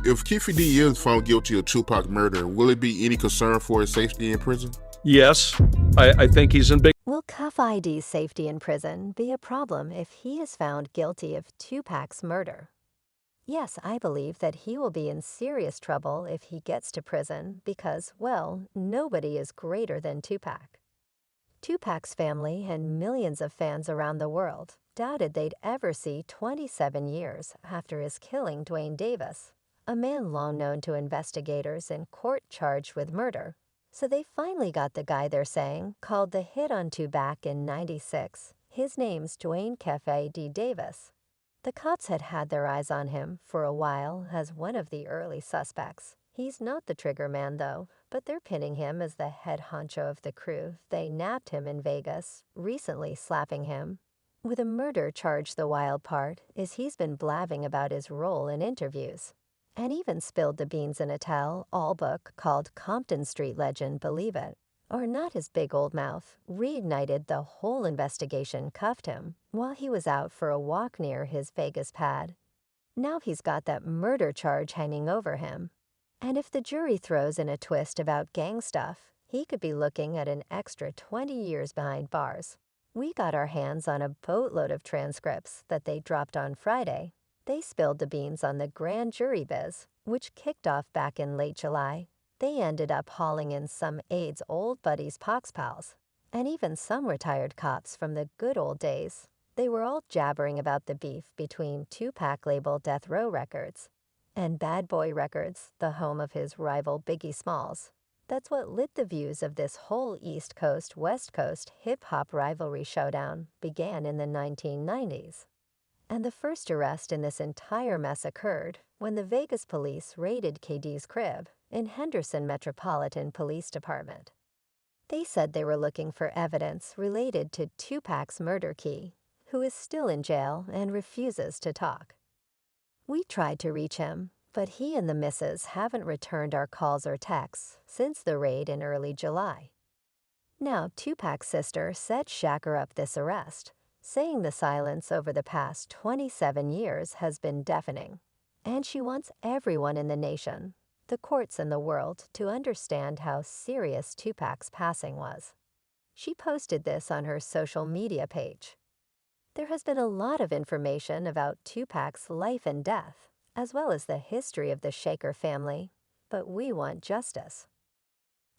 If Keefe D is found guilty of Tupac's murder, will it be any concern for his safety in prison? Yes, I think he's in big. Will Cuff ID's safety in prison be a problem if he is found guilty of Tupac's murder? Yes, I believe that he will be in serious trouble if he gets to prison because, well, nobody is greater than Tupac. Tupac's family and millions of fans around the world doubted they'd ever see 27 years after his killing Dwayne Davis, a man long known to investigators in court charged with murder. So they finally got the guy they're saying called the hit on Tupac in '96. His name's Dwayne Keefe D. Davis. The cops had had their eyes on him for a while as one of the early suspects. He's not the trigger man, though, but they're pinning him as the head honcho of the crew. They nabbed him in Vegas, recently slapping him with a murder charge. The wild part is he's been blabbing about his role in interviews and even spilled the beans in a tell-all book called Compton Street Legend, believe it or not. His big old mouth reignited the whole investigation, cuffed him while he was out for a walk near his Vegas pad. Now he's got that murder charge hanging over him. And if the jury throws in a twist about gang stuff, he could be looking at an extra 20 years behind bars. We got our hands on a boatload of transcripts that they dropped on Friday. They spilled the beans on the grand jury biz, which kicked off back in late July. They ended up hauling in some aides' old buddies, Pox pals, and even some retired cops from the good old days. They were all jabbering about the beef between Tupac label Death Row Records and Bad Boy Records, the home of his rival Biggie Smalls. That's what lit the views of this whole East Coast-West Coast hip-hop rivalry showdown began in the 1990s. And the first arrest in this entire mess occurred when the Vegas police raided KD's crib in Henderson Metropolitan Police Department. They said they were looking for evidence related to Tupac's murder key, who is still in jail and refuses to talk. We tried to reach him, but he and the missus haven't returned our calls or texts since the raid in early July. Now, Tupac's sister set Shacker up this arrest, saying the silence over the past 27 years has been deafening, and she wants everyone in the nation, the courts and the world, to understand how serious Tupac's passing was. She posted this on her social media page. There has been a lot of information about Tupac's life and death, as well as the history of the Shaker family, but we want justice.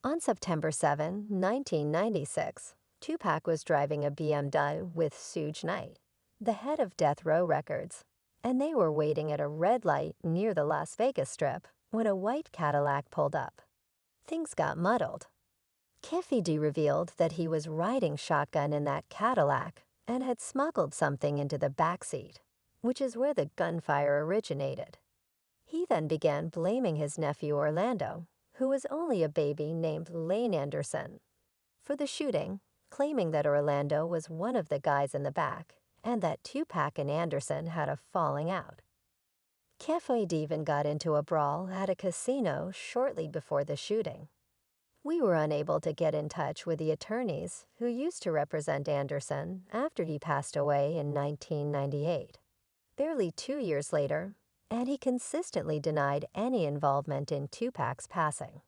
On September 7, 1996, Tupac was driving a BMW with Suge Knight, the head of Death Row Records, and they were waiting at a red light near the Las Vegas Strip when a white Cadillac pulled up. Things got muddled. Keefe D revealed that he was riding shotgun in that Cadillac and had smuggled something into the backseat, which is where the gunfire originated. He then began blaming his nephew Orlando, who was only a baby named Lane Anderson, for the shooting, claiming that Orlando was one of the guys in the back and that Tupac and Anderson had a falling out. Keefe even got into a brawl at a casino shortly before the shooting. We were unable to get in touch with the attorneys who used to represent Anderson after he passed away in 1998, barely 2 years later, and he consistently denied any involvement in Tupac's passing.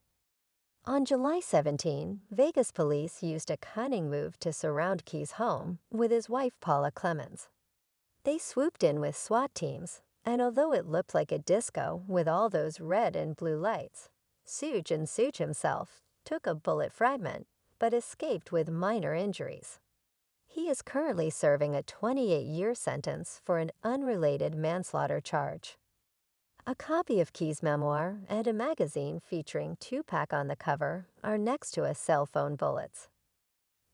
On July 17, Vegas police used a cunning move to surround Key's home with his wife Paula Clemens. They swooped in with SWAT teams, and although it looked like a disco with all those red and blue lights, Suge himself took a bullet fragment but escaped with minor injuries. He is currently serving a 28-year sentence for an unrelated manslaughter charge. A copy of Key's memoir and a magazine featuring Tupac on the cover are next to his cell phone bullets.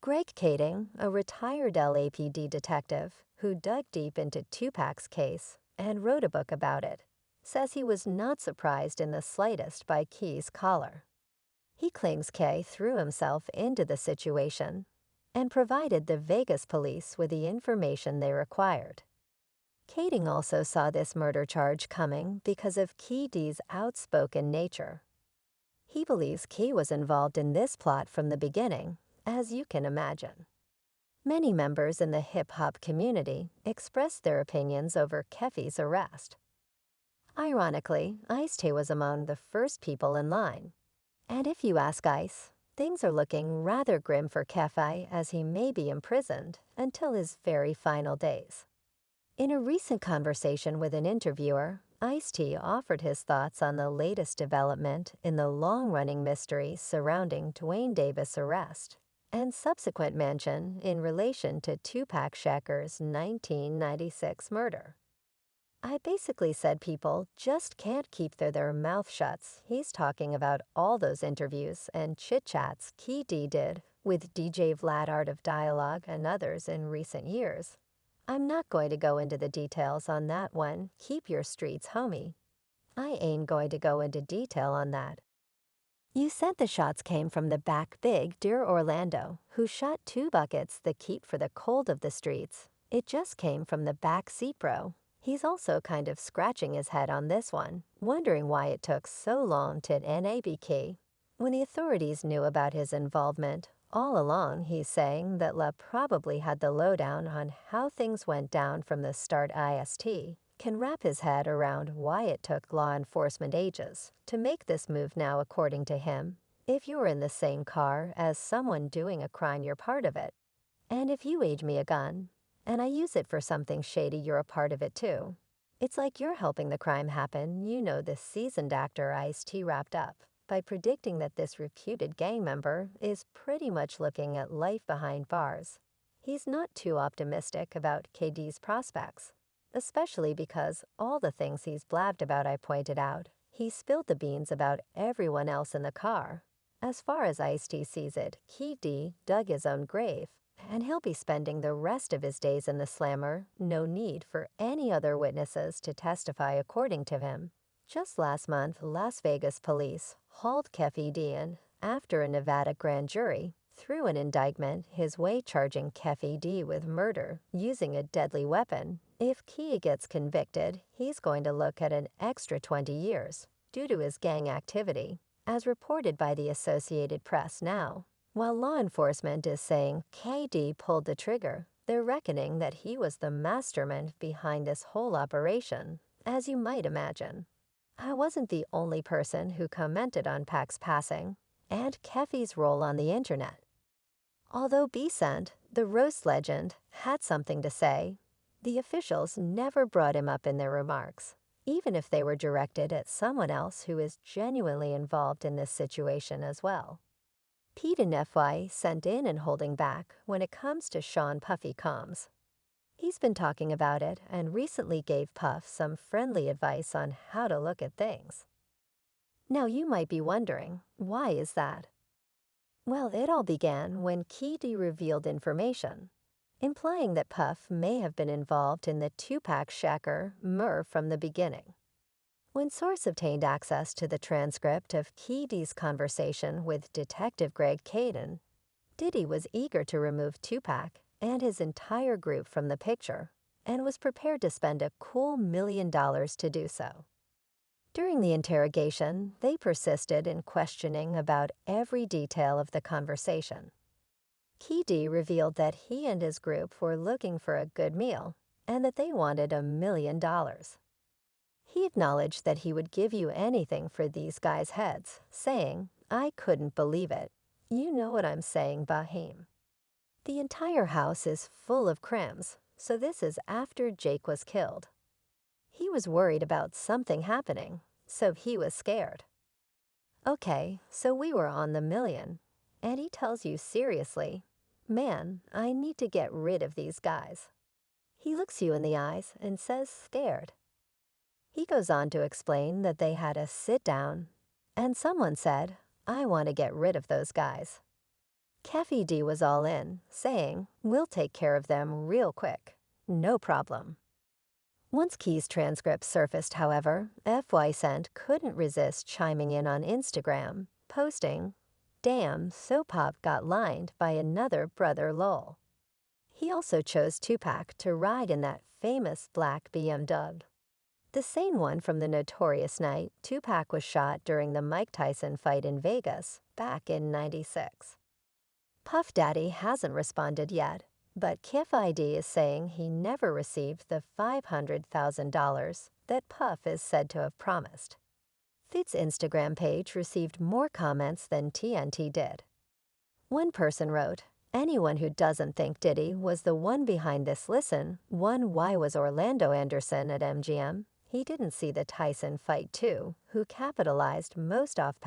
Greg Kading, a retired LAPD detective who dug deep into Tupac's case and wrote a book about it, says he was not surprised in the slightest by Key's collar. He claims Key threw himself into the situation and provided the Vegas police with the information they required. Kading also saw this murder charge coming because of Key D's outspoken nature. He believes Key was involved in this plot from the beginning, as you can imagine. Many members in the hip-hop community expressed their opinions over Keefe's arrest. Ironically, Ice-T was among the first people in line. And if you ask Ice, things are looking rather grim for Keefe as he may be imprisoned until his very final days. In a recent conversation with an interviewer, Ice-T offered his thoughts on the latest development in the long-running mystery surrounding Dwayne Davis' arrest and subsequent mention in relation to Tupac Shakur's 1996 murder. I basically said people just can't keep their mouth shuts. He's talking about all those interviews and chit-chats Keefe did with DJ Vlad Art of Dialogue and others in recent years. I'm not going to go into the details on that one. Keep your streets, homie. I ain't going to go into detail on that. You said the shots came from the back big dear Orlando, who shot 2 buckets that keep for the cold of the streets. It just came from the back seat bro. He's also kind of scratching his head on this one, wondering why it took so long to NABK. When the authorities knew about his involvement, all along he's saying that La probably had the lowdown on how things went down from the start. IST can wrap his head around why it took law enforcement ages to make this move now. According to him, if you're in the same car as someone doing a crime, you're part of it. And if you age me a gun, and I use it for something shady, you're a part of it too. It's like you're helping the crime happen. You know, this seasoned actor Ice-T wrapped up by predicting that this reputed gang member is pretty much looking at life behind bars. He's not too optimistic about KD's prospects, especially because all the things he's blabbed about. I pointed out, he spilled the beans about everyone else in the car. As far as Ice-T sees it, Keefe dug his own grave, and he'll be spending the rest of his days in the slammer. No need for any other witnesses to testify, according to him. Just last month, Las Vegas police hauled Keefe in after a Nevada grand jury threw an indictment his way charging Keefe with murder using a deadly weapon. If Keefe gets convicted, he's going to look at an extra 20 years due to his gang activity, as reported by the Associated Press now. While law enforcement is saying KD pulled the trigger, they're reckoning that he was the mastermind behind this whole operation, as you might imagine. I wasn't the only person who commented on Pac's passing and Keefe's role on the internet. Although Besant, the roast legend, had something to say, the officials never brought him up in their remarks, even if they were directed at someone else who is genuinely involved in this situation as well. Pete and FY sent in and holding back when it comes to Sean Puffy Combs. He's been talking about it and recently gave Puff some friendly advice on how to look at things. Now you might be wondering, why is that? Well, it all began when Keefe revealed information, implying that Puff may have been involved in the Tupac Shakur murder from the beginning. When source obtained access to the transcript of Keefe's conversation with Detective Greg Caden, Diddy was eager to remove Tupac and his entire group from the picture and was prepared to spend a cool $1 million to do so. During the interrogation, they persisted in questioning about every detail of the conversation. Keefe revealed that he and his group were looking for a good meal and that they wanted $1 million. He acknowledged that he would give you anything for these guys' heads, saying, "I couldn't believe it. You know what I'm saying, Bahim." The entire house is full of crims, so this is after Jake was killed. He was worried about something happening, so he was scared. Okay, so we were on the $1 million, and he tells you seriously, "Man, I need to get rid of these guys." He looks you in the eyes and says scared. He goes on to explain that they had a sit down, and someone said, "I want to get rid of those guys." Keefe was all in, saying, "We'll take care of them real quick. No problem." Once Key's transcript surfaced, however, FY Cent couldn't resist chiming in on Instagram, posting, "Damn, Sopop got lined by another brother lol." He also chose Tupac to ride in that famous black BMW. The same one from the notorious night Tupac was shot during the Mike Tyson fight in Vegas back in '96. Puff Daddy hasn't responded yet, but Keefe ID is saying he never received the $500,000 that Puff is said to have promised. Feet's Instagram page received more comments than TNT did. One person wrote, "Anyone who doesn't think Diddy was the one behind this listen, why was Orlando Anderson at MGM? He didn't see the Tyson fight too, who capitalized most off